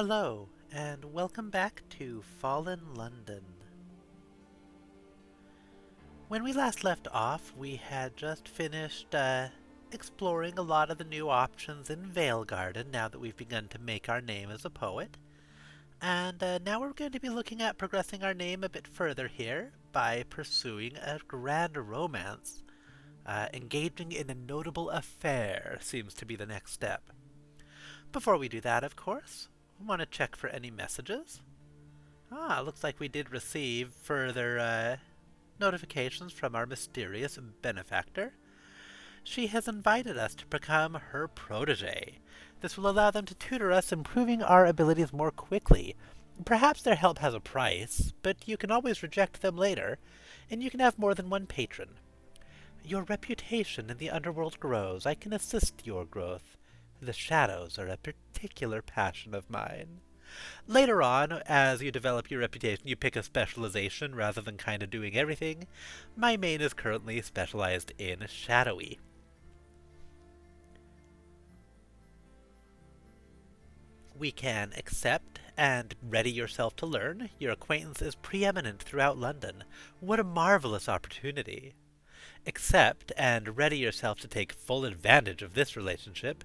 Hello, and welcome back to Fallen London. When we last left off, we had just finished exploring a lot of the new options in Veigarden now that we've begun to make our name as a poet. And now we're going to be looking at progressing our name a bit further here by pursuing a grand romance. Engaging in a notable affair seems to be the next step. Before we do that, of course, we want to check for any messages. Looks like we did receive further notifications from our mysterious benefactor. She has invited us to become her protege. This will allow them to tutor us, improving our abilities more quickly. Perhaps their help has a price, but you can always reject them later, and you can have more than one patron. Your reputation in the underworld grows. I can assist your growth. The shadows are a particular passion of mine. Later on, as you develop your reputation, you pick a specialization rather than kind of doing everything. My main is currently specialized in shadowy. We can accept and ready yourself to learn. Your acquaintance is preeminent throughout London. What a marvelous opportunity. Accept and ready yourself to take full advantage of this relationship.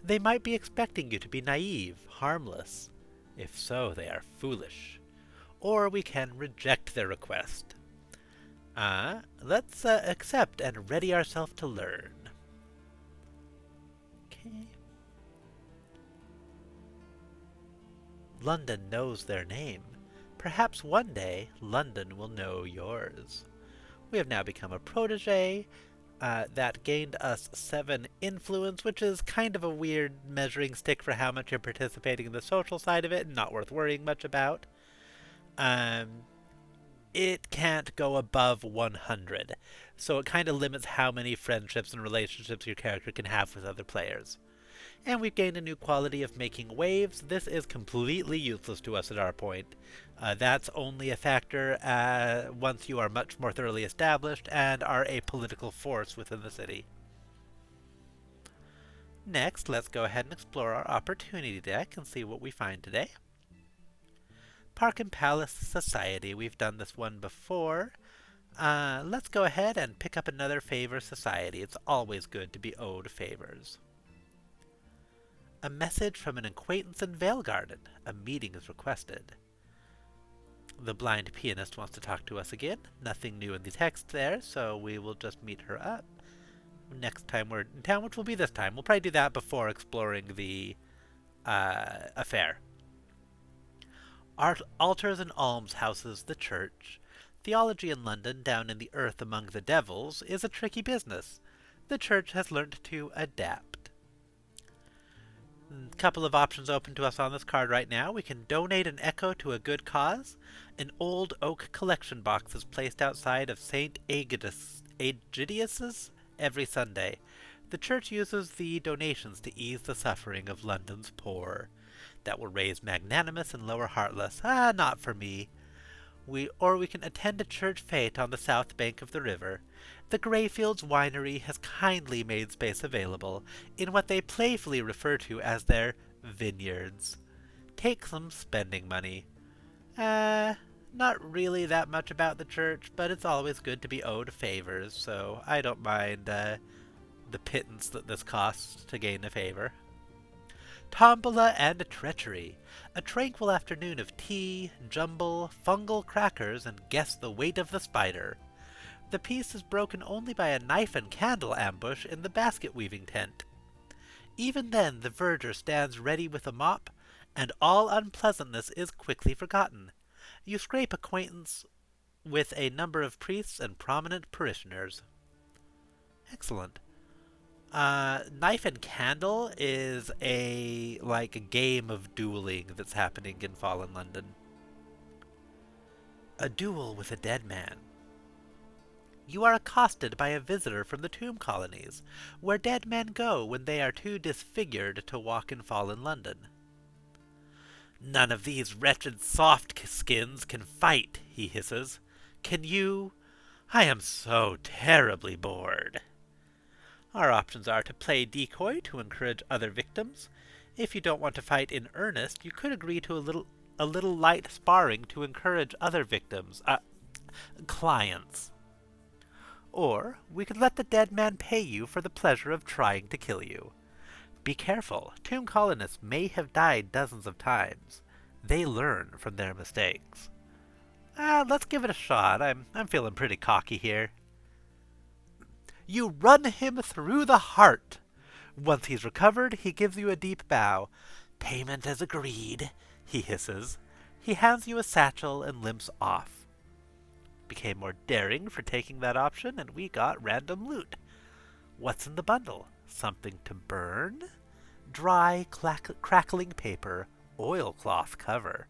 They might be expecting you to be naive, harmless. If so, they are foolish. Or we can reject their request. Let's accept and ready ourselves to learn. Okay. London knows their name. Perhaps one day, London will know yours. We have now become a protege. That gained us 7 influence, which is kind of a weird measuring stick for how much you're participating in the social side of it, and not worth worrying much about. It can't go above 100, so it kind of limits how many friendships and relationships your character can have with other players. And we've gained a new quality of making waves. This is completely useless to us at our point. That's only a factor once you are much more thoroughly established and are a political force within the city. Next, let's go ahead and explore our opportunity deck and see what we find today. Park and Palace Society. We've done this one before. Let's go ahead and pick up another favor society. It's always good to be owed favors. A message from an acquaintance in Veigarden. A meeting is requested. The blind pianist wants to talk to us again. Nothing new in the text there, so we will just meet her up. Next time we're in town, which will be this time. We'll probably do that before exploring the affair. Altars and almshouses, the church. Theology in London, down in the earth among the devils, is a tricky business. The church has learned to adapt. A couple of options open to us on this card right now. We can donate an echo to a good cause. An old oak collection box is placed outside of St. Aegidius's every Sunday. The church uses the donations to ease the suffering of London's poor. That will raise magnanimous and lower heartless. Not for me. We can attend a church fete on the south bank of the river. The Greyfields Winery has kindly made space available in what they playfully refer to as their vineyards. Take some spending money. Not really that much about the church, but it's always good to be owed favors, so I don't mind the pittance that this costs to gain a favor. Tombola and treachery. A tranquil afternoon of tea, jumble, fungal crackers, and guess the weight of the spider. The peace is broken only by a knife and candle ambush in the basket-weaving tent. Even then the verger stands ready with a mop, and all unpleasantness is quickly forgotten. You scrape acquaintance with a number of priests and prominent parishioners. Excellent. Knife and Candle is a game of dueling that's happening in Fallen London. A duel with a dead man. You are accosted by a visitor from the tomb colonies, where dead men go when they are too disfigured to walk in Fallen London. None of these wretched soft skins can fight, he hisses. Can you? I am so terribly bored. Our options are to play decoy to encourage other victims, If you don't want to fight in earnest, you could agree to a little light sparring to encourage other victims, clients. Or we could let the dead man pay you for the pleasure of trying to kill you. Be careful. Tomb colonists may have died dozens of times. They learn from their mistakes. Let's give it a shot. I'm feeling pretty cocky here. You run him through the heart. Once he's recovered, he gives you a deep bow. Payment as agreed, he hisses. He hands you a satchel and limps off. Became more daring for taking that option, and we got random loot. What's in the bundle? Something to burn? Dry, crackling paper, oilcloth cover.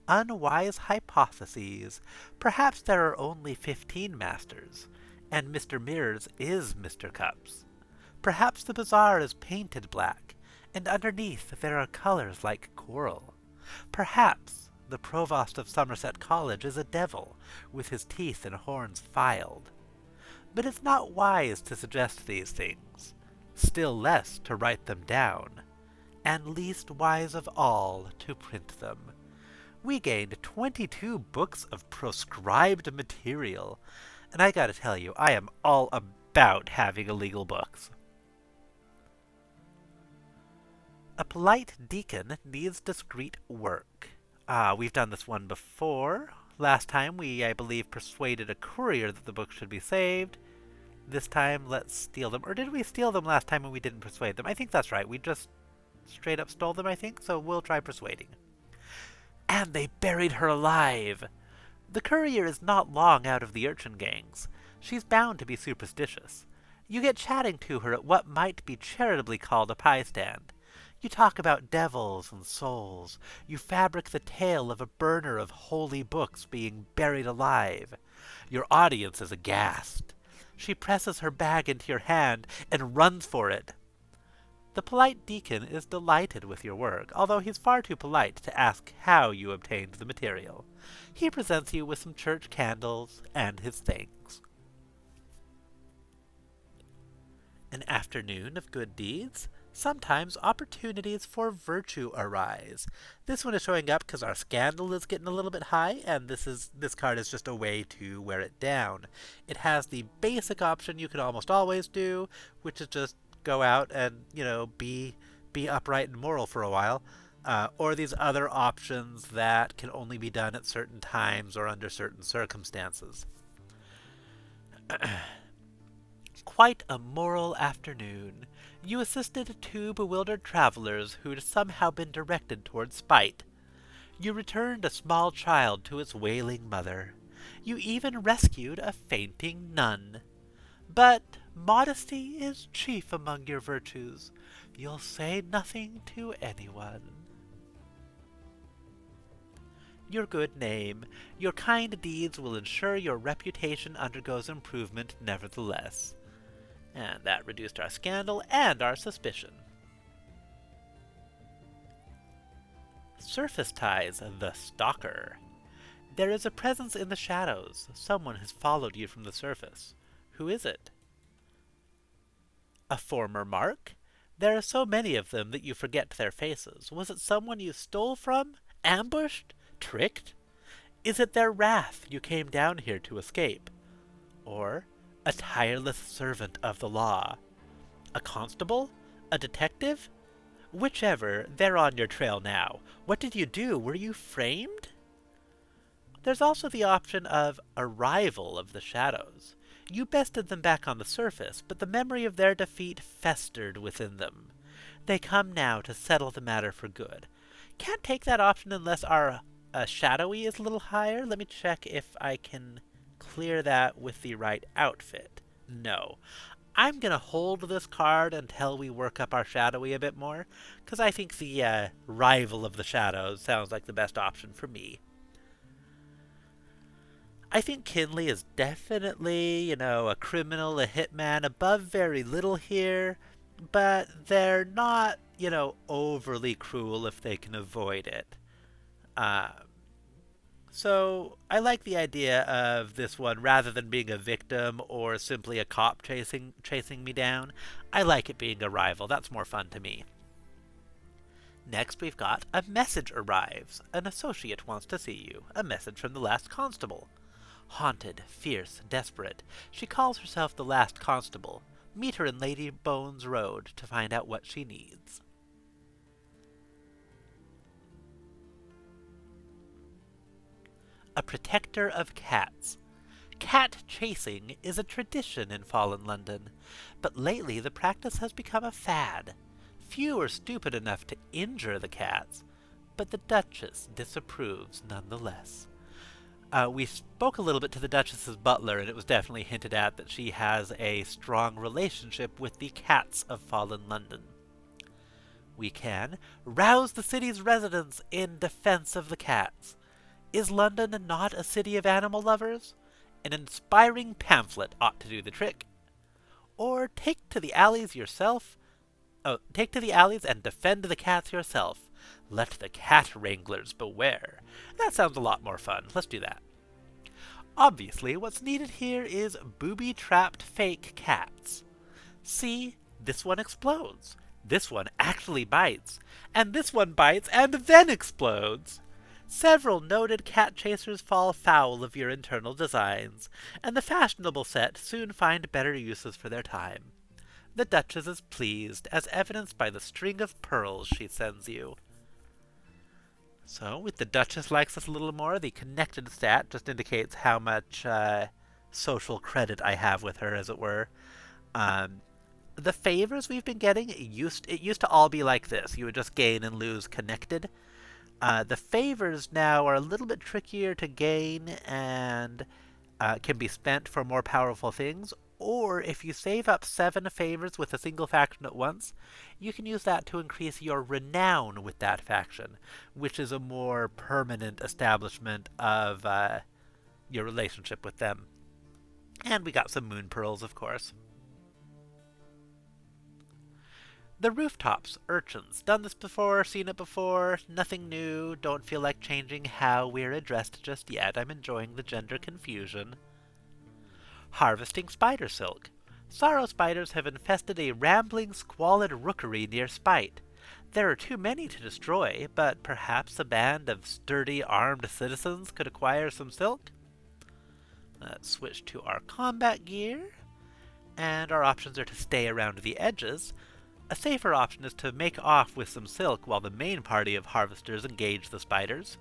Unwise hypotheses. Perhaps there are only 15 masters, and Mr. Mirrors is Mr. Cups. Perhaps the bazaar is painted black, and underneath there are colors like coral. Perhaps the provost of Somerset College is a devil, with his teeth and horns filed. But it's not wise to suggest these things, still less to write them down, and least wise of all to print them. We gained 22 books of proscribed material, and I gotta tell you, I am all about having illegal books. A polite deacon needs discreet work. We've done this one before. Last time we, I believe, persuaded a courier that the book should be saved. This time, let's steal them. Or did we steal them last time and we didn't persuade them? I think that's right. We just straight up stole them, I think, so we'll try persuading. And they buried her alive! The courier is not long out of the urchin gangs. She's bound to be superstitious. You get chatting to her at what might be charitably called a pie stand. You talk about devils and souls. You fabric the tale of a burner of holy books being buried alive. Your audience is aghast. She presses her bag into your hand and runs for it. The polite deacon is delighted with your work, although he's far too polite to ask how you obtained the material. He presents you with some church candles and his thanks. An afternoon of good deeds. Sometimes opportunities for virtue arise. This one is showing up because our scandal is getting a little bit high, and this card is just a way to wear it down. It has the basic option you can almost always do, which is just go out and, be upright and moral for a while. Or these other options that can only be done at certain times or under certain circumstances. Quite a moral afternoon. You assisted 2 bewildered travelers who'd somehow been directed toward spite. You returned a small child to its wailing mother. You even rescued a fainting nun. But modesty is chief among your virtues. You'll say nothing to anyone. Your good name. Your kind deeds will ensure your reputation undergoes improvement nevertheless. And that reduced our scandal and our suspicion. Surface ties the stalker. There is a presence in the shadows. Someone has followed you from the surface. Who is it? A former mark? There are so many of them that you forget their faces. Was it someone you stole from? Ambushed? Tricked? Is it their wrath you came down here to escape? Or a tireless servant of the law? A constable? A detective? Whichever, they're on your trail now. What did you do? Were you framed? There's also the option of a rival of the shadows. You bested them back on the surface, but the memory of their defeat festered within them. They come now to settle the matter for good. Can't take that option unless our shadowy is a little higher. Let me check if I can clear that with the right outfit. No. I'm going to hold this card until we work up our shadowy a bit more, because I think the rival of the shadows sounds like the best option for me. I think Kinley is definitely, a criminal, a hitman, above very little here, but they're not, overly cruel if they can avoid it. So I like the idea of this one, rather than being a victim or simply a cop chasing me down. I like it being a rival. That's more fun to me. Next we've got a message arrives. An associate wants to see you. A message from the last constable. Haunted, fierce, desperate, she calls herself the last constable. Meet her in Lady Bones Road to find out what she needs. A protector of cats. Cat chasing is a tradition in Fallen London, but lately the practice has become a fad. Few are stupid enough to injure the cats, but the Duchess disapproves nonetheless. We spoke a little bit to the Duchess's butler, and it was definitely hinted at that she has a strong relationship with the cats of Fallen London. We can rouse the city's residents in defense of the cats. Is London not a city of animal lovers? An inspiring pamphlet ought to do the trick. Or take to the alleys yourself. Take to the alleys and defend the cats yourself. Let the cat wranglers beware. That sounds a lot more fun. Let's do that. Obviously, what's needed here is booby-trapped fake cats. See, this one explodes. This one actually bites. And this one bites and then explodes. Several noted cat chasers fall foul of your internal designs, and the fashionable set soon find better uses for their time. The Duchess is pleased, as evidenced by the string of pearls she sends you. So, if the Duchess likes us a little more, the connected stat just indicates how much social credit I have with her, as it were. The favors we've been getting, it used to all be like this. You would just gain and lose connected. The favors now are a little bit trickier to gain and can be spent for more powerful things. Or if you save up 7 favors with a single faction at once, you can use that to increase your renown with that faction, which is a more permanent establishment of your relationship with them. And we got some moon pearls, of course. The rooftops, urchins. Done this before, seen it before, nothing new, don't feel like changing how we're addressed just yet. I'm enjoying the gender confusion. Harvesting spider silk. Sorrow spiders have infested a rambling, squalid rookery near Spite. There are too many to destroy, but perhaps a band of sturdy, armed citizens could acquire some silk? Let's switch to our combat gear. And our options are to stay around the edges. A safer option is to make off with some silk while the main party of harvesters engage the spiders.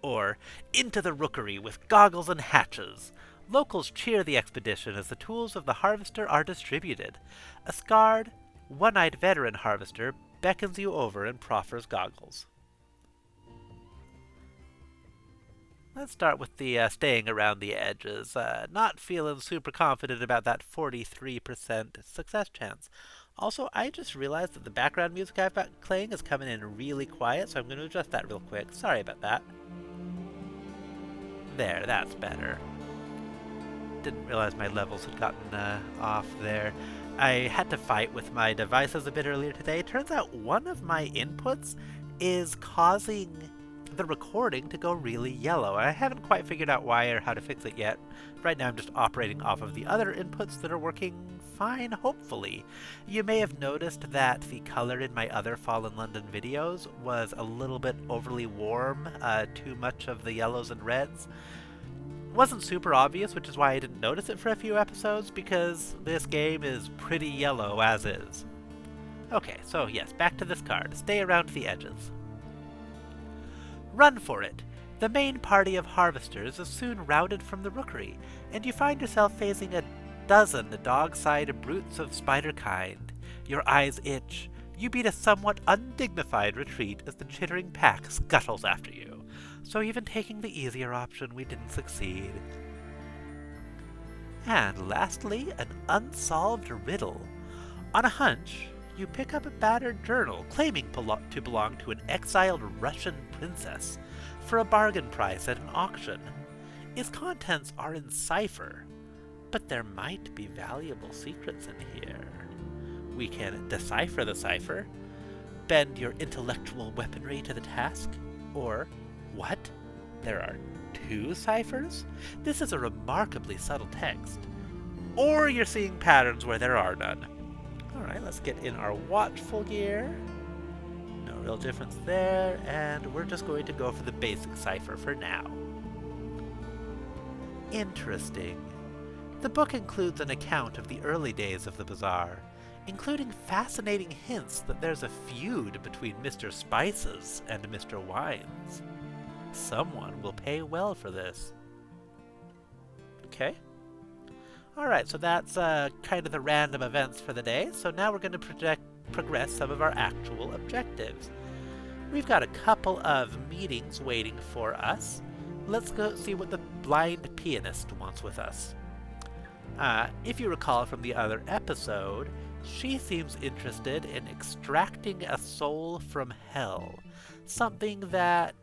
Or, into the rookery with goggles and hatches. Locals cheer the expedition as the tools of the harvester are distributed. A scarred, one-eyed veteran harvester beckons you over and proffers goggles. Let's start with the staying around the edges. Not feeling super confident about that 43% success chance. Also, I just realized that the background music I've got playing is coming in really quiet, so I'm going to adjust that real quick. Sorry about that. There, that's better. Didn't realize my levels had gotten off there. I had to fight with my devices a bit earlier today. Turns out one of my inputs is causing the recording to go really yellow. I haven't quite figured out why or how to fix it yet. Right now I'm just operating off of the other inputs that are working fine, hopefully. You may have noticed that the color in my other Fallen London videos was a little bit overly warm, too much of the yellows and reds. Wasn't super obvious, which is why I didn't notice it for a few episodes, because this game is pretty yellow as is. Okay, so yes, back to this card. Stay around the edges. Run for it! The main party of harvesters is soon routed from the rookery, and you find yourself facing a dozen dog-sized brutes of spider kind. Your eyes itch. You beat a somewhat undignified retreat as the chittering pack scuttles after you. So even taking the easier option, we didn't succeed. And lastly, an unsolved riddle. On a hunch, you pick up a battered journal claiming to belong to an exiled Russian princess for a bargain price at an auction. Its contents are in cipher, but there might be valuable secrets in here. We can decipher the cipher, bend your intellectual weaponry to the task, or what? There are 2 ciphers? This is a remarkably subtle text. Or you're seeing patterns where there are none. Alright, let's get in our watchful gear. No No real difference there, and we're just going to go for the basic cipher for now. Interesting. The book includes an account of the early days of the bazaar, including fascinating hints that there's a feud between Mr. Spices and Mr. Wines. Someone will pay well for this. Okay. Alright, so that's kind of the random events for the day, so now we're going to progress some of our actual objectives. We've got a couple of meetings waiting for us. Let's go see what the blind pianist wants with us. If you recall from the other episode, she seems interested in extracting a soul from hell, something that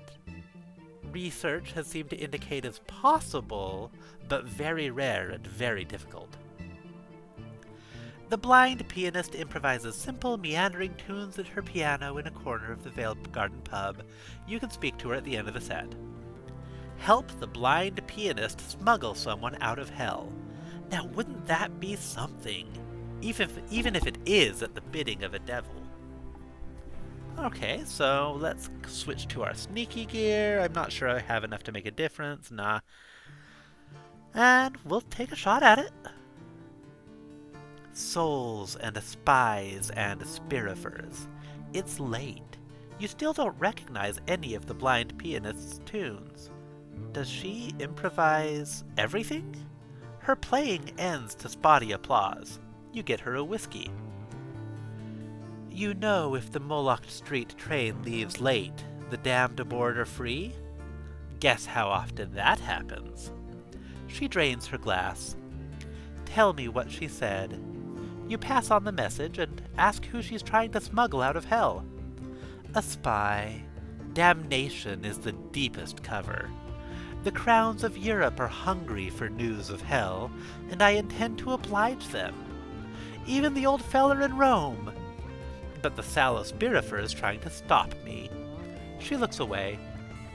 research has seemed to indicate is possible, but very rare and very difficult. The blind pianist improvises simple, meandering tunes at her piano in a corner of the Veigarden pub. You can speak to her at the end of the set. Help the blind pianist smuggle someone out of hell. Now, wouldn't that be something? Even if it is at the bidding of a devil. Okay, so let's switch to our sneaky gear. I'm not sure I have enough to make a difference. Nah. And we'll take a shot at it. Souls and spies and spirifers. It's late. You still don't recognize any of the blind pianist's tunes. Does she improvise everything? Her playing ends to spotty applause. You get her a whiskey. You know if the Moloch Street train leaves late, the damned aboard are free? Guess how often that happens. She drains her glass. Tell me what she said. You pass on the message and ask who she's trying to smuggle out of hell. A spy. Damnation is the deepest cover. The crowns of Europe are hungry for news of hell, and I intend to oblige them. Even the old feller in Rome. But the sallow spirifer is trying to stop me. She looks away.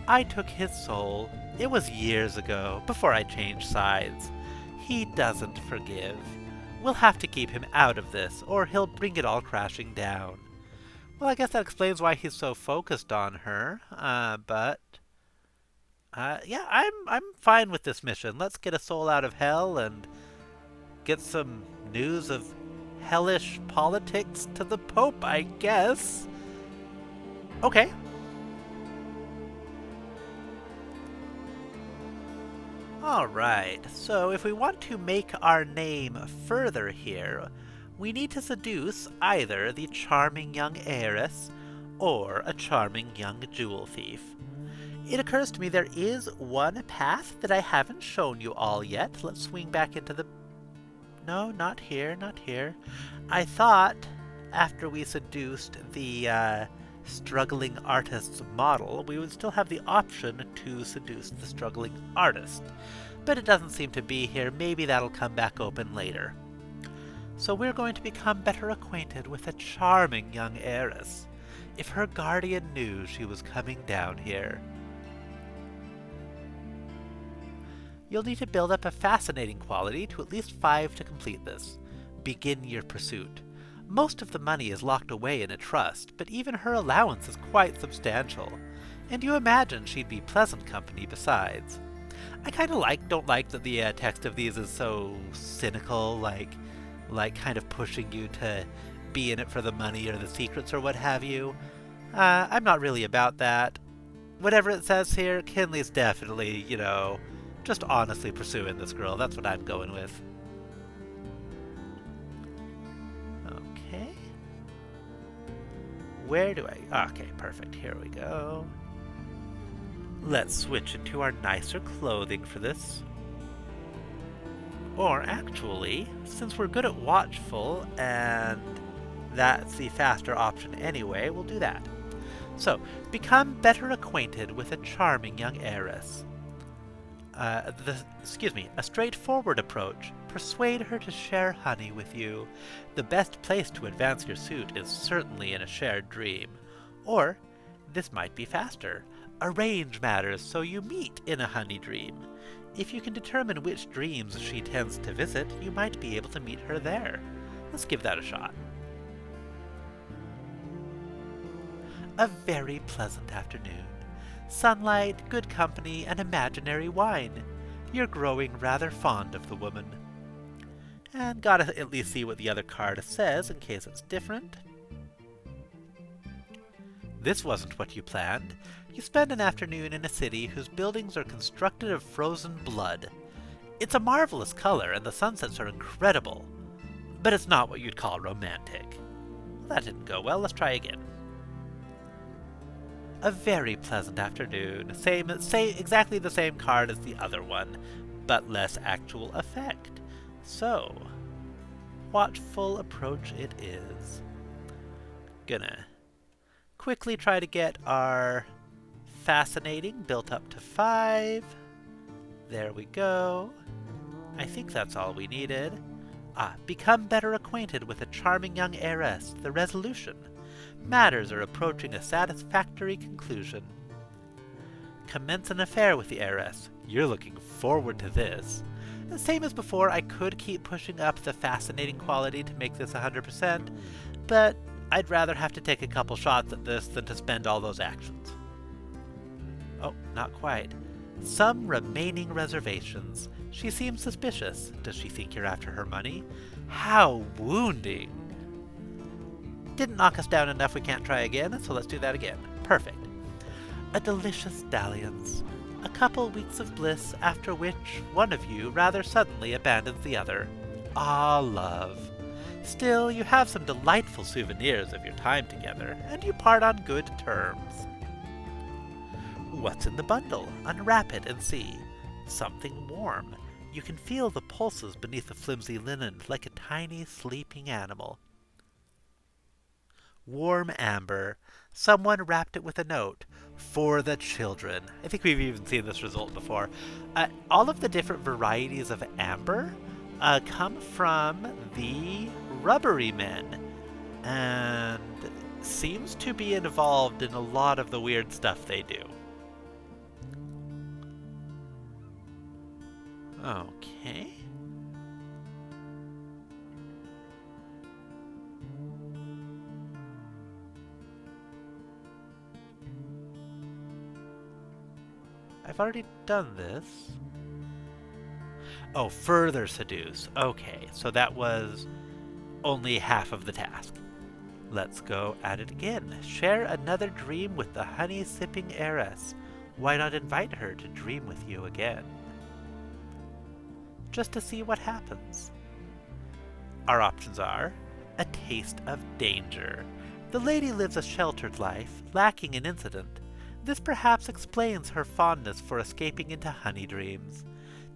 I took his soul. It was years ago, before I changed sides. He doesn't forgive. We'll have to keep him out of this, or he'll bring it all crashing down. Well, I guess that explains why he's so focused on her, yeah, I'm fine with this mission. Let's get a soul out of hell and get some news of hellish politics to the Pope, I guess. Okay. Alright, so if we want to make our name further here, we need to seduce either the charming young heiress or a charming young jewel thief. It occurs to me there is one path that I haven't shown you all yet. Let's swing back into the... No, not here, not here. I thought after we seduced the struggling artist's model, we would still have the option to seduce the struggling artist. But it doesn't seem to be here. Maybe that'll come back open later. So we're going to become better acquainted with a charming young heiress. If her guardian knew she was coming down here. You'll need to build up a fascinating quality to at least 5 to complete this. Begin your pursuit. Most of the money is locked away in a trust, but even her allowance is quite substantial, and you imagine she'd be pleasant company besides. I kinda don't like that the text of these is so cynical, like kind of pushing you to be in it for the money or the secrets or what have you. I'm not really about that. Whatever it says here, Kinley's definitely, just honestly pursuing this girl. That's what I'm going with. Okay. Where do I... Okay, perfect. Here we go. Let's switch into our nicer clothing for this. Or actually, since we're good at watchful, and that's the faster option anyway, we'll do that. So, become better acquainted with a charming young heiress. A straightforward approach. Persuade her to share honey with you. The best place to advance your suit is certainly in a shared dream. Or, this might be faster. Arrange matters so you meet in a honey dream. If you can determine which dreams she tends to visit, you might be able to meet her there. Let's give that a shot. A very pleasant afternoon. Sunlight, good company, and imaginary wine. You're growing rather fond of the woman. And gotta at least see what the other card says in case it's different. This wasn't what you planned. You spend an afternoon in a city whose buildings are constructed of frozen blood. It's a marvelous color and the sunsets are incredible. But it's not what you'd call romantic. That didn't go well, let's try again. A very pleasant afternoon. Exactly the same card as the other one, but less actual effect. So, watchful approach it is. Gonna quickly try to get our fascinating built up to 5. There we go. I think that's all we needed. Become better acquainted with a charming young heiress. The resolution. Matters are approaching a satisfactory conclusion. Commence an affair with the heiress. You're looking forward to this. The same as before, I could keep pushing up the fascinating quality to make this 100%, but I'd rather have to take a couple shots at this than to spend all those actions. Oh, not quite. Some remaining reservations. She seems suspicious. Does she think you're after her money? How wounding! Didn't knock us down enough, we can't try again, so let's do that again. Perfect. A delicious dalliance. A couple weeks of bliss, after which one of you rather suddenly abandons the other. Ah, love. Still, you have some delightful souvenirs of your time together, and you part on good terms. What's in the bundle? Unwrap it and see. Something warm. You can feel the pulses beneath the flimsy linen, like a tiny sleeping animal. Warm amber. Someone wrapped it with a note. For the children. I think we've even seen this result before. All of the different varieties of amber come from the rubbery men. And seems to be involved in a lot of the weird stuff they do. Okay. I've already done this. Oh, further seduce. Okay, so that was only half of the task. Let's go at it again. Share another dream with the honey-sipping heiress. Why not invite her to dream with you again? Just to see what happens. Our options are a taste of danger. The lady lives a sheltered life, lacking in incident. This perhaps explains her fondness for escaping into honey dreams.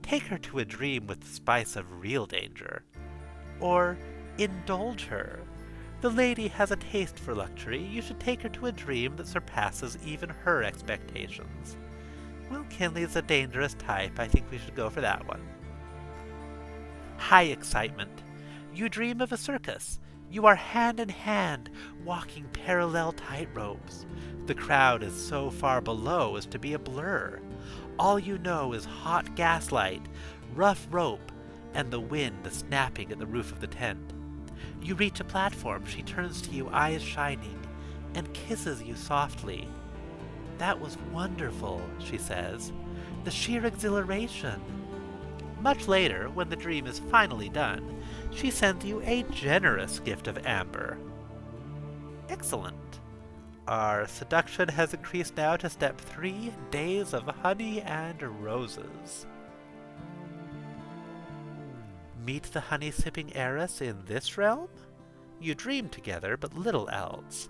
Take her to a dream with the spice of real danger. Or indulge her. The lady has a taste for luxury. You should take her to a dream that surpasses even her expectations. Well, Kinley's a dangerous type. I think we should go for that one. High excitement. You dream of a circus. You are hand in hand, walking parallel tightropes. The crowd is so far below as to be a blur. All you know is hot gaslight, rough rope, and the wind snapping at the roof of the tent. You reach a platform. She turns to you, eyes shining, and kisses you softly. That was wonderful, she says. The sheer exhilaration. Much later, when the dream is finally done, she sends you a generous gift of amber. Excellent. Our seduction has increased now to step 3, days of honey and roses. Meet the honey-sipping heiress in this realm? You dream together, but little else.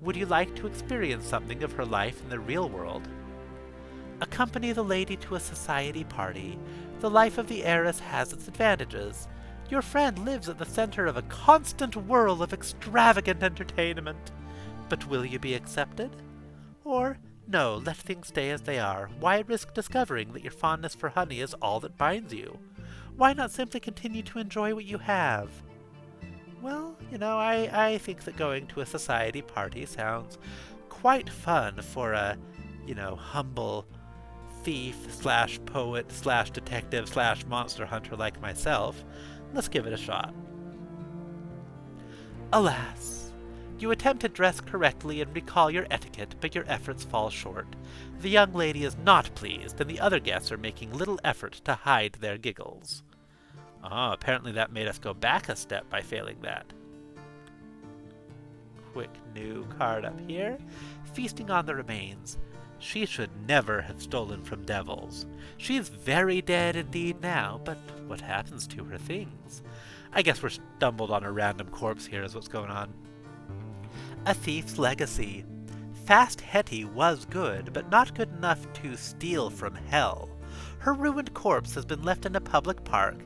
Would you like to experience something of her life in the real world? Accompany the lady to a society party. The life of the heiress has its advantages. Your friend lives at the center of a constant whirl of extravagant entertainment. But will you be accepted? Or, no, let things stay as they are. Why risk discovering that your fondness for honey is all that binds you? Why not simply continue to enjoy what you have? Well, I think that going to a society party sounds quite fun for a, humble thief/poet/detective/monster hunter like myself. Let's give it a shot. Alas, You attempt to dress correctly and recall your etiquette, but your efforts fall short. The young lady is not pleased, and the other guests are making little effort to hide their giggles. Oh, apparently that made us go back a step by failing that. Quick new card up here. Feasting on the remains. She should never have stolen from devils. She is very dead indeed now, but what happens to her things? I guess we're stumbled on a random corpse here is what's going on. A thief's legacy. Fast Hetty was good, but not good enough to steal from hell. Her ruined corpse has been left in a public park,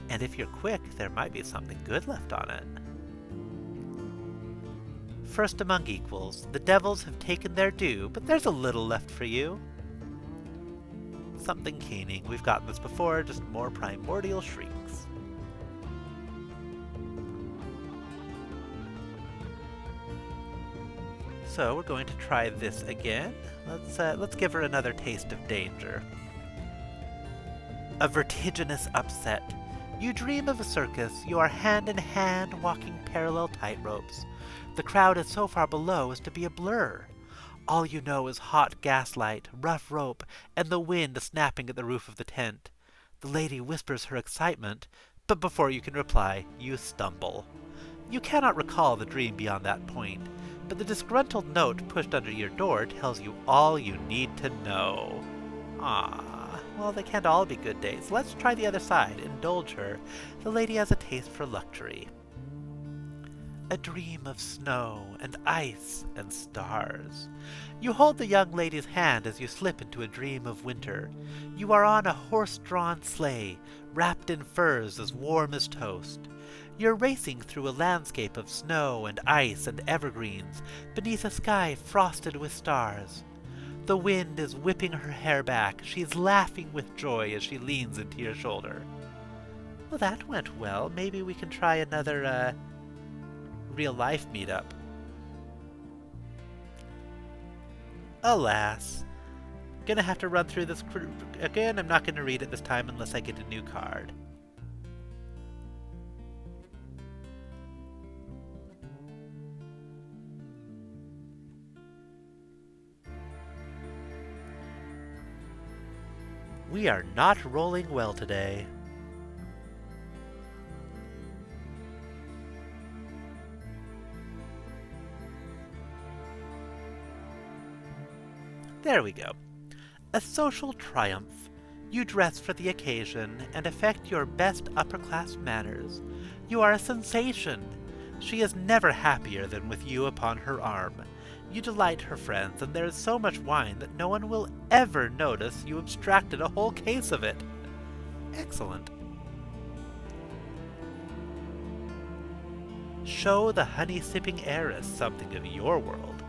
and if you're quick, there might be something good left on it. First among equals, the devils have taken their due, but there's a little left for you. Something keening. We've gotten this before, just more primordial shrieks. So we're going to try this again. Let's give her another taste of danger. A vertiginous upset. You dream of a circus. You are hand in hand walking parallel tightropes. The crowd is so far below as to be a blur. All you know is hot gaslight, rough rope, and the wind snapping at the roof of the tent. The lady whispers her excitement, but before you can reply, you stumble. You cannot recall the dream beyond that point, but the disgruntled note pushed under your door tells you all you need to know. Ah, well, they can't all be good days. Let's try the other side. Indulge her. The lady has a taste for luxury. A dream of snow and ice and stars. You hold the young lady's hand as you slip into a dream of winter. You are on a horse-drawn sleigh, wrapped in furs as warm as toast. You're racing through a landscape of snow and ice and evergreens, beneath a sky frosted with stars. The wind is whipping her hair back. She's laughing with joy as she leans into your shoulder. Well, that went well. Maybe we can try another, real-life meetup. Alas. Gonna have to run through this again. I'm not gonna read it this time unless I get a new card. We are not rolling well today. There we go. A social triumph. You dress for the occasion and affect your best upper-class manners. You are a sensation. She is never happier than with you upon her arm. You delight her friends, and there is so much wine that no one will ever notice you abstracted a whole case of it. Excellent. Show the honey-sipping heiress something of your world.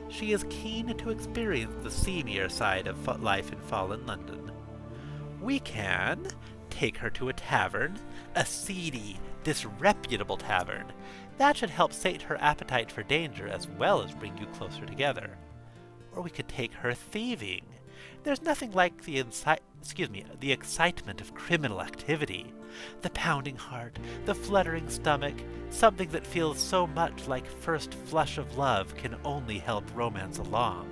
She is keen to experience the seamier side of life in fallen London. We can take her to a tavern, a seedy, disreputable tavern. That should help sate her appetite for danger as well as bring you closer together. Or we could take her thieving. There's nothing like the excitement of criminal activity. The pounding heart, the fluttering stomach, something that feels so much like first flush of love can only help romance along.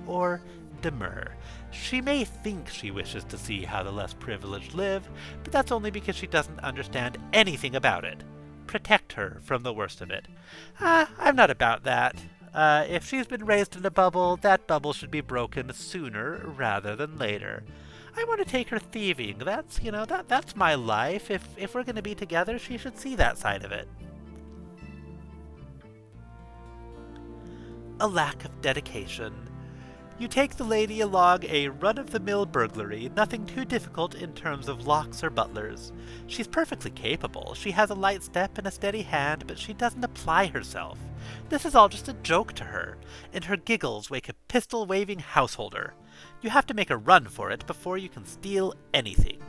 Or demur. She may think she wishes to see how the less privileged live, but that's only because she doesn't understand anything about it. Protect her from the worst of it. I'm not about that. If she's been raised in a bubble, that bubble should be broken sooner rather than later. I want to take her thieving. That's my life. If we're going to be together, she should see that side of it. A lack of dedication. You take the lady along a run-of-the-mill burglary, nothing too difficult in terms of locks or butlers. She's perfectly capable. She has a light step and a steady hand, but she doesn't apply herself. This is all just a joke to her, and her giggles wake a pistol-waving householder. You have to make a run for it before you can steal anything.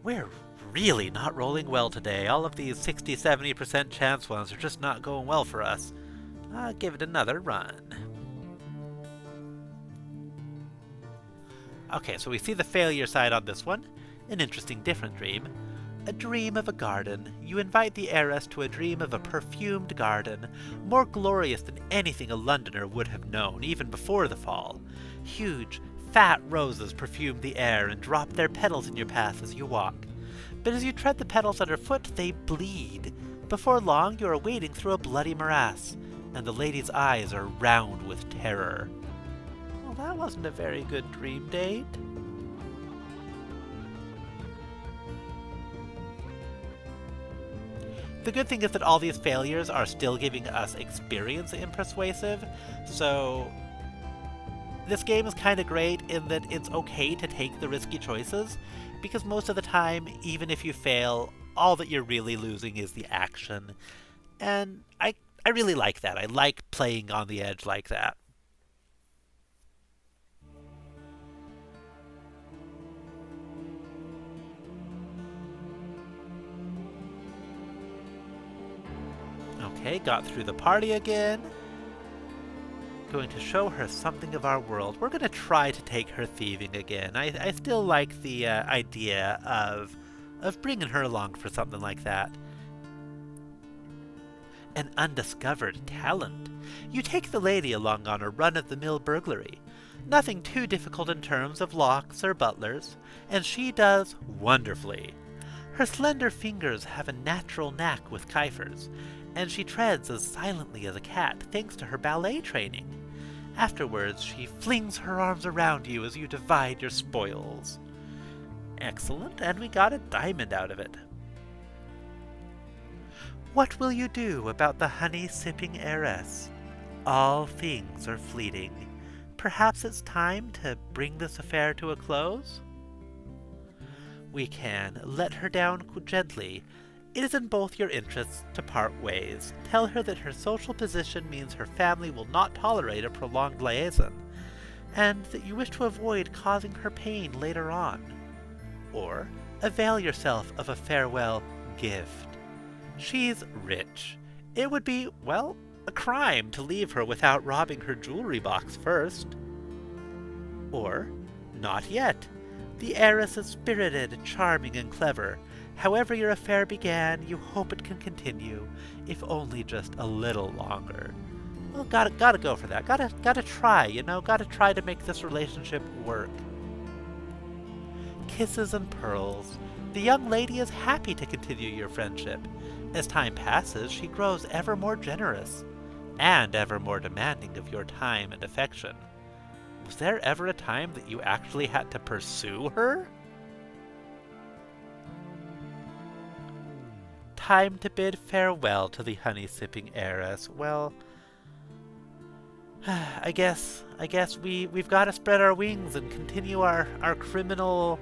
We're really not rolling well today. All of these 60-70% chance ones are just not going well for us. I'll give it another run. Okay, so we see the failure side on this one. An interesting different dream. A dream of a garden. You invite the heiress to a dream of a perfumed garden, more glorious than anything a Londoner would have known, even before the fall. Huge, fat roses perfume the air and drop their petals in your path as you walk. But as you tread the petals underfoot, they bleed. Before long, you are wading through a bloody morass, and the lady's eyes are round with terror. Well, that wasn't a very good dream date. The good thing is that all these failures are still giving us experience in Persuasive, so this game is kind of great in that it's okay to take the risky choices, because most of the time, even if you fail, all that you're really losing is the action. And I really like that. I like playing on the edge like that. Okay, got through the party again. Going to show her something of our world. We're going to try to take her thieving again. I still like the idea of bringing her along for something like that. An undiscovered talent. You take the lady along on a run-of-the-mill burglary. Nothing too difficult in terms of locks or butlers, and she does wonderfully. Her slender fingers have a natural knack with ciphers, and she treads as silently as a cat thanks to her ballet training. Afterwards, she flings her arms around you as you divide your spoils. Excellent, and we got a diamond out of it. What will you do about the honey-sipping heiress? All things are fleeting. Perhaps it's time to bring this affair to a close? We can let her down gently. It is in both your interests to part ways. Tell her that her social position means her family will not tolerate a prolonged liaison, and that you wish to avoid causing her pain later on. Or avail yourself of a farewell gift. She's rich. It would be, well, a crime to leave her without robbing her jewelry box first. Or, not yet. The heiress is spirited, charming, and clever. However your affair began, you hope it can continue, if only just a little longer. Well, gotta go for that. Gotta try, you know? Gotta try to make this relationship work. Kisses and pearls. The young lady is happy to continue your friendship. As time passes, she grows ever more generous, and ever more demanding of your time and affection. Was there ever a time that you actually had to pursue her? Time to bid farewell to the honey-sipping heiress. Well, I guess we've got to spread our wings and continue our criminal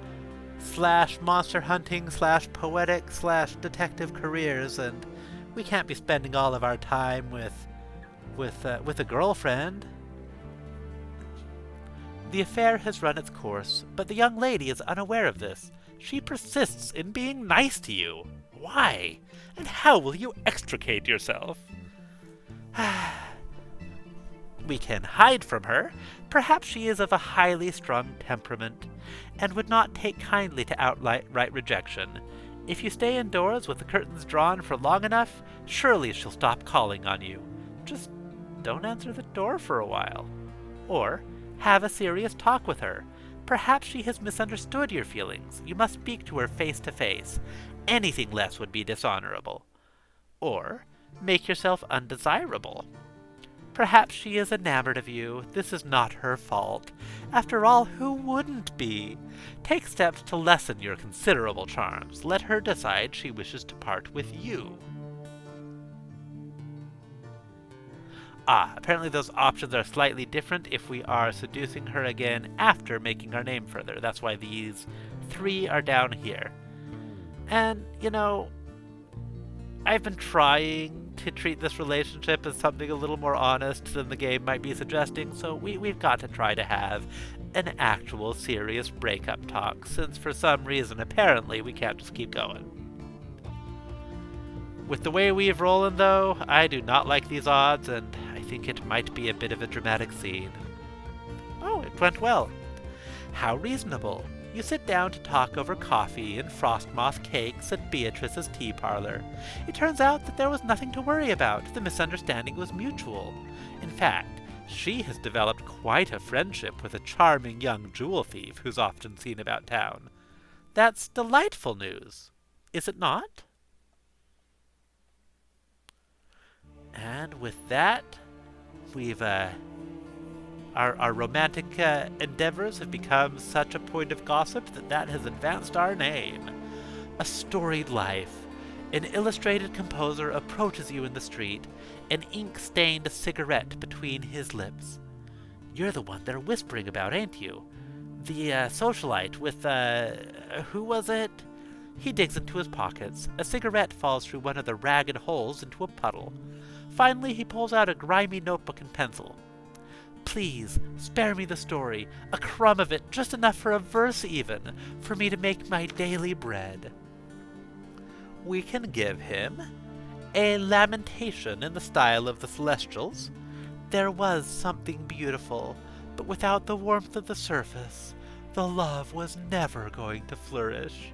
/ monster hunting / poetic / detective careers, and we can't be spending all of our time with a girlfriend. The affair has run its course, but the young lady is unaware of this. She persists in being nice to you. Why? And how will you extricate yourself? We can hide from her. Perhaps she is of a highly strung temperament, and would not take kindly to outright rejection. If you stay indoors with the curtains drawn for long enough, surely she'll stop calling on you. Just don't answer the door for a while. Or have a serious talk with her. Perhaps she has misunderstood your feelings. You must speak to her face to face. Anything less would be dishonorable. Or make yourself undesirable. Perhaps she is enamored of you. This is not her fault. After all, who wouldn't be? Take steps to lessen your considerable charms. Let her decide she wishes to part with you. Apparently those options are slightly different if we are seducing her again after making our name further. That's why these 3 are down here. And, you know, I've been trying to treat this relationship as something a little more honest than the game might be suggesting, so we've got to try to have an actual serious breakup talk, since for some reason apparently we can't just keep going. With the way we've rolling, though, I do not like these odds, and I think it might be a bit of a dramatic scene. Oh, it went well. How reasonable. You sit down to talk over coffee and frostmoth cakes at Beatrice's tea parlor. It turns out that there was nothing to worry about. The misunderstanding was mutual. In fact, she has developed quite a friendship with a charming young jewel thief who's often seen about town. That's delightful news, is it not? And with that, we've our romantic endeavors have become such a point of gossip that has advanced our name. A storied life. An illustrated composer approaches you in the street, an ink-stained cigarette between his lips. You're the one they're whispering about, ain't you? The socialite with, who was it? He digs into his pockets. A cigarette falls through one of the ragged holes into a puddle. Finally, he pulls out a grimy notebook and pencil. Please, spare me the story. A crumb of it, just enough for a verse even, for me to make my daily bread. We can give him a lamentation in the style of the Celestials. There was something beautiful, but without the warmth of the surface, the love was never going to flourish.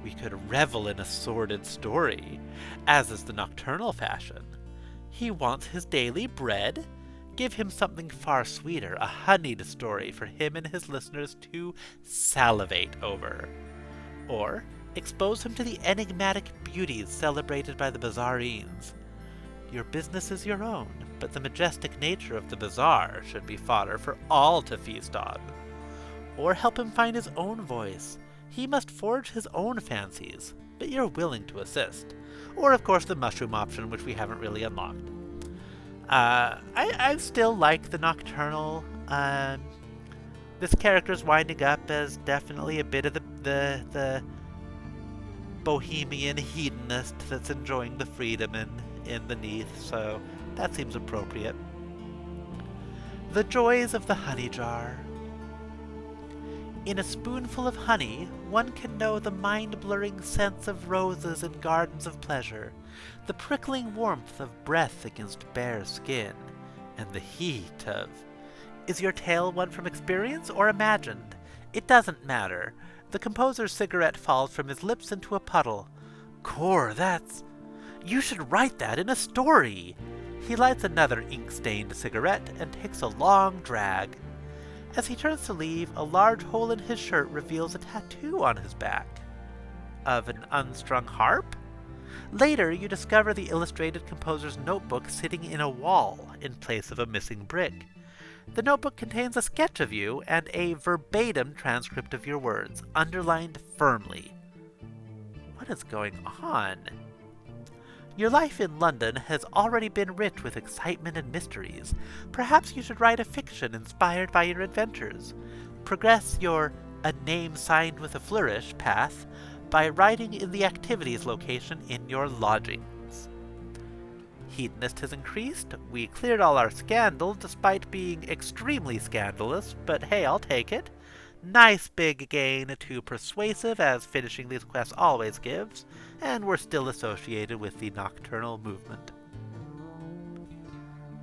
We could revel in a sordid story, as is the nocturnal fashion. He wants his daily bread. Give him something far sweeter, a honeyed story for him and his listeners to salivate over. Or expose him to the enigmatic beauties celebrated by the bazaarines. Your business is your own, but the majestic nature of the bazaar should be fodder for all to feast on. Or help him find his own voice. He must forge his own fancies, but you're willing to assist. Or, of course, the mushroom option, which we haven't really unlocked. I still like the nocturnal. This character's winding up as definitely a bit of the bohemian hedonist that's enjoying the freedom in the Neath, so that seems appropriate. The joys of the honey jar. In a spoonful of honey, one can know the mind-blurring scents of roses in gardens of pleasure, the prickling warmth of breath against bare skin, and the heat of... Is your tale one from experience or imagined? It doesn't matter. The composer's cigarette falls from his lips into a puddle. Core, that's... You should write that in a story! He lights another ink-stained cigarette and takes a long drag. As he turns to leave, a large hole in his shirt reveals a tattoo on his back. Of an unstrung harp? Later, you discover the illustrated composer's notebook sitting in a wall in place of a missing brick. The notebook contains a sketch of you and a verbatim transcript of your words, underlined firmly. What is going on? Your life in London has already been rich with excitement and mysteries. Perhaps you should write a fiction inspired by your adventures. Progress your "a name signed with a flourish" path by writing in the activities location in your lodgings. Hedonist has increased. We cleared all our scandal despite being extremely scandalous, but hey, I'll take it. Nice big gain to persuasive, as finishing these quests always gives, and we're still associated with the nocturnal movement.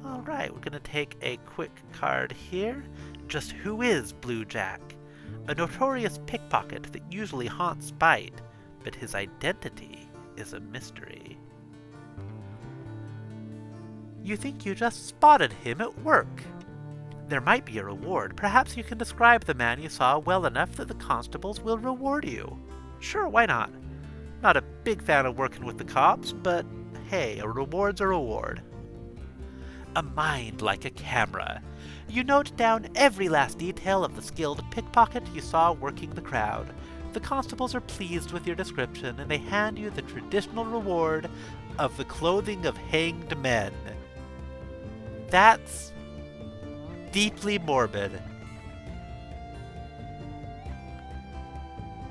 Alright, we're going to take a quick card here. Just who is Blue Jack? A notorious pickpocket that usually haunts Spite, but his identity is a mystery. You think you just spotted him at work. There might be a reward. Perhaps you can describe the man you saw well enough that the constables will reward you. Sure, why not? Not a big fan of working with the cops, but hey, a reward's a reward. A mind like a camera. You note down every last detail of the skilled pickpocket you saw working the crowd. The constables are pleased with your description, and they hand you the traditional reward of the clothing of hanged men. That's deeply morbid.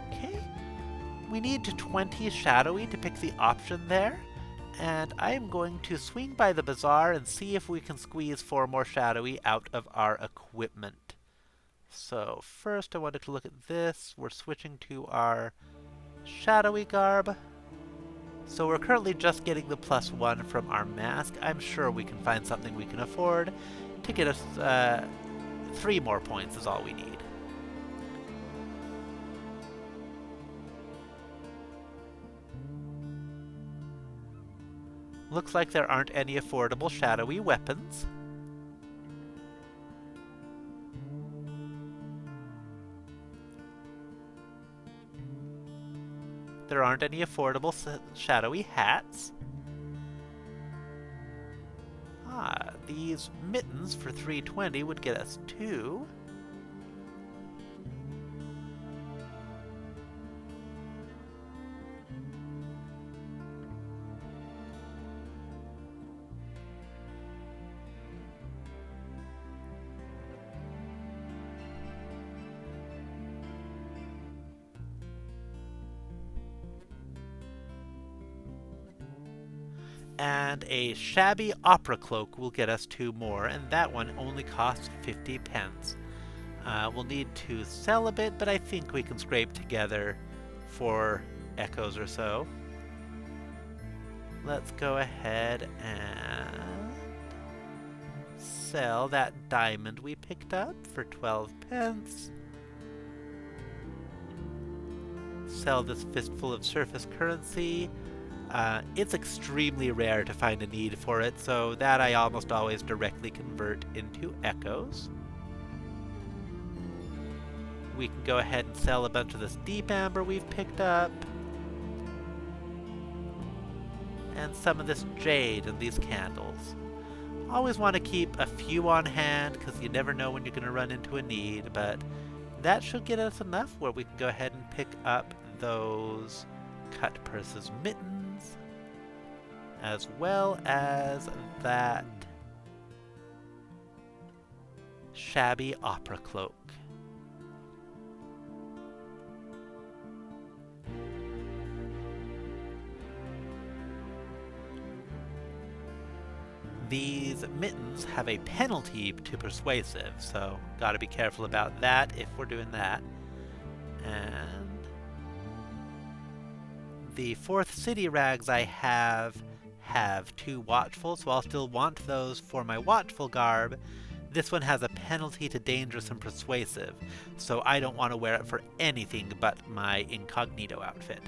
Okay. We need 20 shadowy to pick the option there. And I am going to swing by the bazaar and see if we can squeeze 4 more shadowy out of our equipment. So first I wanted to look at this. We're switching to our shadowy garb. So we're currently just getting the +1 from our mask. I'm sure we can find something we can afford to get us 3 more points is all we need. Looks like there aren't any affordable shadowy weapons. There aren't any affordable shadowy hats. Ah, these mittens for $3.20 would get us 2. And a shabby opera cloak will get us 2 more, and that one only costs 50 pence. We'll need to sell a bit, but I think we can scrape together 4 echoes or so. Let's go ahead and sell that diamond we picked up for 12 pence. Sell this fistful of surface currency. It's extremely rare to find a need for it, so that I almost always directly convert into echoes. We can go ahead and sell a bunch of this deep amber we've picked up. And some of this jade and these candles. Always want to keep a few on hand, because you never know when you're going to run into a need, but that should get us enough where we can go ahead and pick up those cut purses mittens, as well as that shabby opera cloak. These mittens have a penalty to persuasive, so gotta be careful about that if we're doing that. And the 4th city rags I have 2 watchful, so I'll still want those for my watchful garb. This one has a penalty to dangerous and persuasive, so I don't want to wear it for anything but my incognito outfit.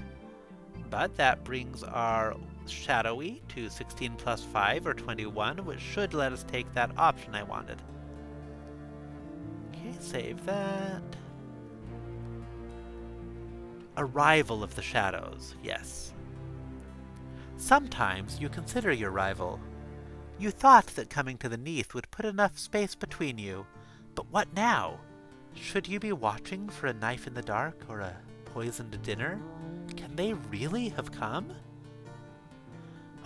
But that brings our shadowy to 16 plus 5 or 21, which should let us take that option I wanted. Okay, save that. Arrival of the shadows, yes. Sometimes you consider your rival. You thought that coming to the Neath would put enough space between you, but what now? Should you be watching for a knife in the dark or a poisoned dinner? Can they really have come?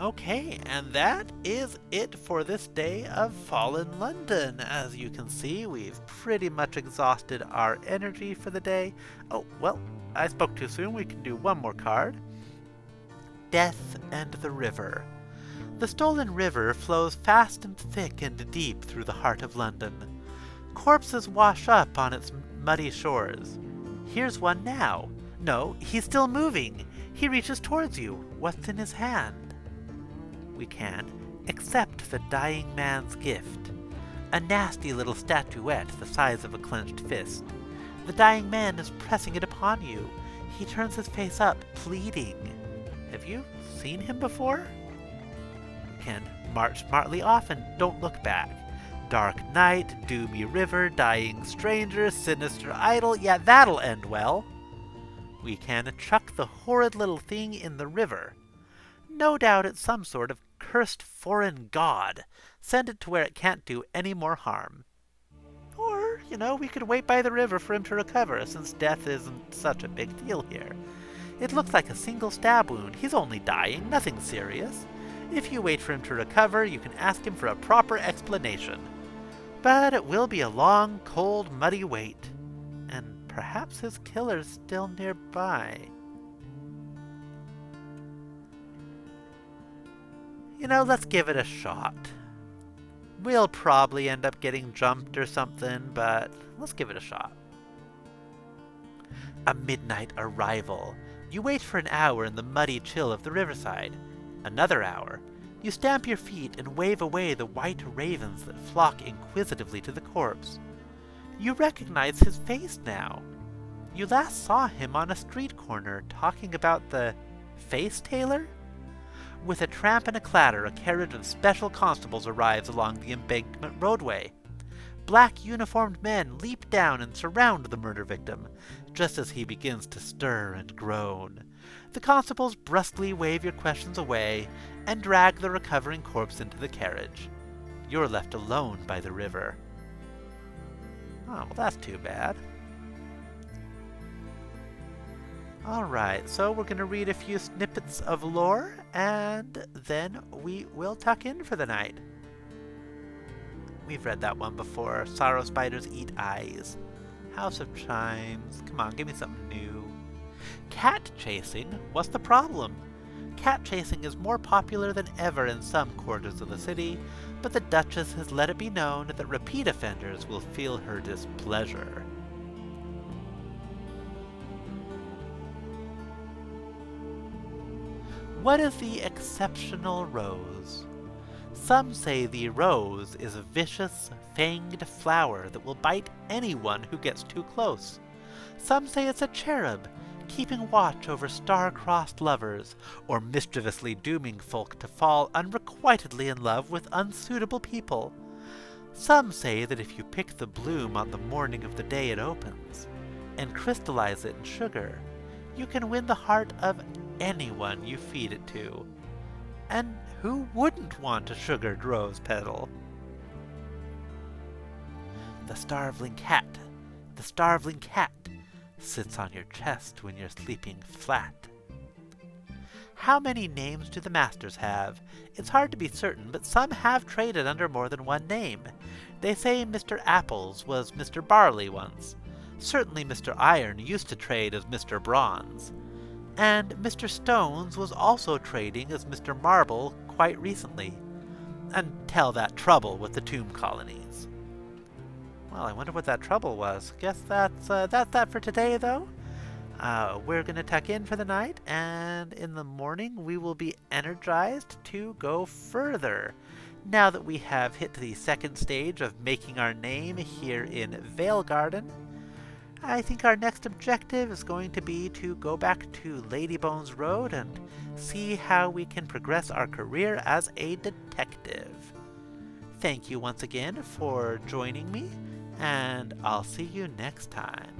Okay, and that is it for this day of Fallen London. As you can see, we've pretty much exhausted our energy for the day. Oh, well, I spoke too soon. We can do one more card. Death and the River. The stolen river flows fast and thick and deep through the heart of London. Corpses wash up on its muddy shores. Here's one now. No, he's still moving. He reaches towards you. What's in his hand? We can accept the dying man's gift. A nasty little statuette the size of a clenched fist. The dying man is pressing it upon you. He turns his face up, pleading. Have you seen him before? We can march smartly off and don't look back. Dark night, doomy river, dying stranger, sinister idol. Yeah, that'll end well. We can chuck the horrid little thing in the river. No doubt it's some sort of cursed foreign god. Send it to where it can't do any more harm. Or, we could wait by the river for him to recover, since death isn't such a big deal here. It looks like a single stab wound. He's only dying, nothing serious. If you wait for him to recover, you can ask him for a proper explanation. But it will be a long, cold, muddy wait. And perhaps his killer's still nearby. Let's give it a shot. We'll probably end up getting jumped or something, but let's give it a shot. A midnight arrival. You wait for an hour in the muddy chill of the riverside. Another hour. You stamp your feet and wave away the white ravens that flock inquisitively to the corpse. You recognize his face now. You last saw him on a street corner talking about the face tailor? With a tramp and a clatter, a carriage of special constables arrives along the embankment roadway. Black uniformed men leap down and surround the murder victim, just as he begins to stir and groan. The constables brusquely wave your questions away and drag the recovering corpse into the carriage. You're left alone by the river. Oh, well, that's too bad. Alright, so we're going to read a few snippets of lore, and then we will tuck in for the night. We've read that one before. Sorrow spiders eat eyes. House of Chimes. Come on, give me something new. Cat chasing? What's the problem? Cat chasing is more popular than ever in some quarters of the city, but the Duchess has let it be known that repeat offenders will feel her displeasure. What is the exceptional rose? Some say the rose is a vicious, fanged flower that will bite anyone who gets too close. Some say it's a cherub, keeping watch over star-crossed lovers, or mischievously dooming folk to fall unrequitedly in love with unsuitable people. Some say that if you pick the bloom on the morning of the day it opens, and crystallize it in sugar, you can win the heart of anyone you feed it to. And who wouldn't want a sugared rose petal? The starveling cat sits on your chest when you're sleeping flat. How many names do the masters have? It's hard to be certain, but some have traded under more than one name. They say Mr. Apples was Mr. Barley once. Certainly Mr. Iron used to trade as Mr. Bronze. And Mr. Stones was also trading as Mr. Marble quite recently, until that trouble with the tomb colonies. Well, I wonder what that trouble was. Guess that's that for today, though. We're going to tuck in for the night, and in the morning we will be energized to go further. Now that we have hit the second stage of making our name here in Veigarden, I think our next objective is going to be to go back to Ladybones Road and see how we can progress our career as a detective. Thank you once again for joining me, and I'll see you next time.